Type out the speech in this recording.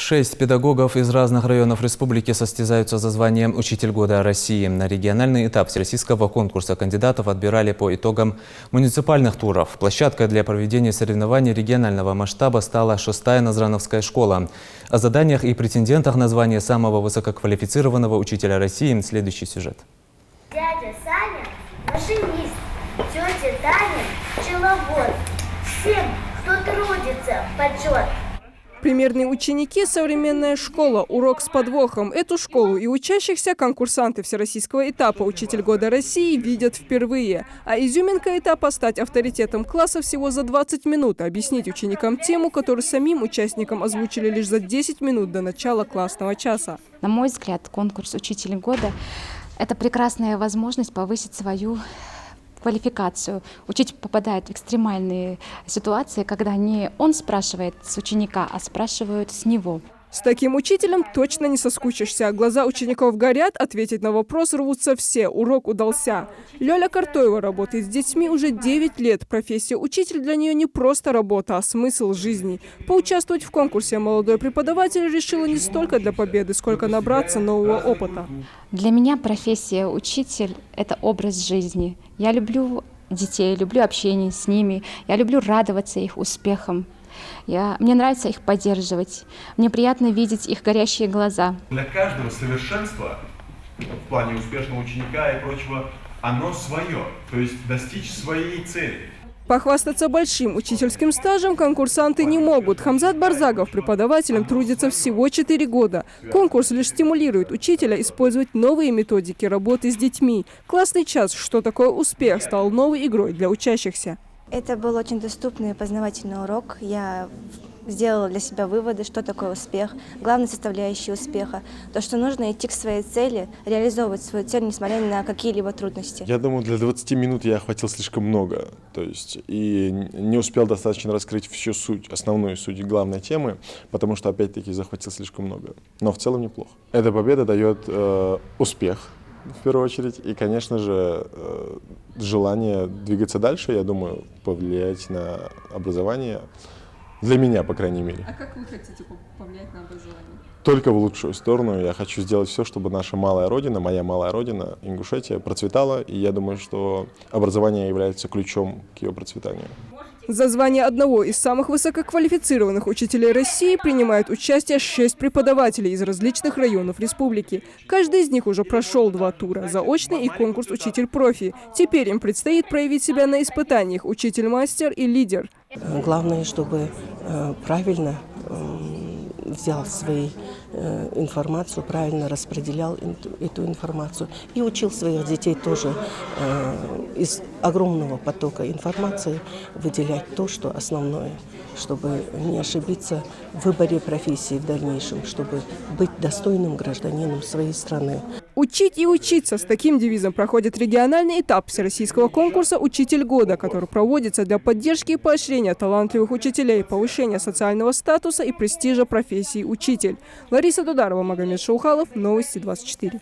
6 педагогов из разных районов республики состязаются за званием «Учитель года России». На региональный этап всероссийского конкурса кандидатов отбирали по итогам муниципальных туров. Площадкой для проведения соревнований регионального масштаба стала 6-я Назрановская школа. О заданиях и претендентах на звание самого высококвалифицированного учителя России следующий сюжет. Дядя Саня – машинист, тетя Таня – пчеловод. Всем, кто трудится, почет. Примерные ученики – современная школа, урок с подвохом. Эту школу и учащихся конкурсанты всероссийского этапа «Учитель года России» видят впервые. А изюминка этапа – стать авторитетом класса всего за 20 минут, объяснить ученикам тему, которую самим участникам озвучили лишь за 10 минут до начала классного часа. На мой взгляд, конкурс «Учитель года» – это прекрасная возможность повысить свою квалификацию. Учитель попадает в экстремальные ситуации, когда не он спрашивает с ученика, а спрашивают с него. С таким учителем точно не соскучишься. Глаза учеников горят, ответить на вопрос рвутся все. Урок удался. Лёля Картоева работает с детьми уже 9 лет. Профессия учитель для нее не просто работа, а смысл жизни. Поучаствовать в конкурсе молодой преподаватель решила не столько для победы, сколько набраться нового опыта. Для меня профессия учитель – это образ жизни. Я люблю детей, люблю общение с ними, я люблю радоваться их успехам. Мне нравится их поддерживать. Мне приятно видеть их горящие глаза. Для каждого совершенство в плане успешного ученика и прочего, оно свое. То есть достичь своей цели. Похвастаться большим учительским стажем конкурсанты не могут. Хамзат Барзагов преподавателем трудится всего 4 года. Конкурс лишь стимулирует учителя использовать новые методики работы с детьми. Классный час «Что такое успех» стал новой игрой для учащихся. Это был очень доступный и познавательный урок. Я сделала для себя выводы, что такое успех, главной составляющей успеха. То, что нужно идти к своей цели, реализовывать свою цель, несмотря на какие-либо трудности. Я думаю, для 20 минут я охватил слишком много. И не успел достаточно раскрыть всю суть, основную суть главной темы, потому что, опять-таки, захватил слишком много. Но в целом неплохо. Эта победа дает успех, в первую очередь, и, конечно же, желание двигаться дальше, я думаю, повлиять на образование, для меня, по крайней мере. А как вы хотите повлиять на образование? Только в лучшую сторону. Я хочу сделать все, чтобы наша малая родина, моя малая родина, Ингушетия, процветала, и я думаю, что образование является ключом к ее процветанию. За звание одного из самых высококвалифицированных учителей России принимают участие 6 преподавателей из различных районов республики. Каждый из них уже прошел 2 тура – заочный и конкурс «Учитель-профи». Теперь им предстоит проявить себя на испытаниях «Учитель-мастер» и «Лидер». Главное, чтобы правильно взял свою информацию, правильно распределял эту информацию и учил своих детей тоже из огромного потока информации выделять то, что основное, чтобы не ошибиться в выборе профессии в дальнейшем, чтобы быть достойным гражданином своей страны. Учить и учиться – с таким девизом проходит региональный этап всероссийского конкурса «Учитель года», который проводится для поддержки и поощрения талантливых учителей, повышения социального статуса и престижа профессии учитель. Лариса Дударова, Магомед Шаухалов, Новости 24.